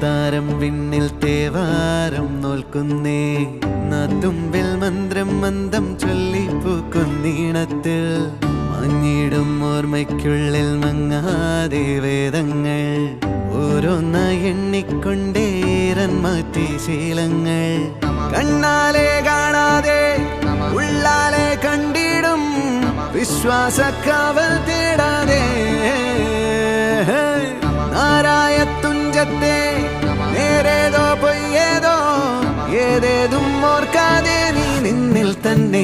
താരം വിണ്ണിൽ തേവാരം നോൽക്കുന്നേ നാത്തുമ്പിൽ മന്ത്രം മന്ദം ചൊല്ലിപ്പൂക്കുന്നീണത്തിൽ മഞ്ഞിടും ഓർമ്മയ്ക്കുള്ളിൽ മങ്ങാതെ വേദങ്ങൾ ഓരോന്നായി എണ്ണിക്കൊണ്ടേരൻ മാറ്റി ശീലങ്ങൾ കണ്ണാലെ കാണാതെ ഉള്ളാലെ കണ്ടിടും വിശ്വാസക്കാവൽ തേടാതെ നാരായ തുഞ്ചത്തെ നേരേതോ പൊയ്യേതോ ഏതേതും ഓർക്കാതെ നീ നിന്നിൽ തന്നെ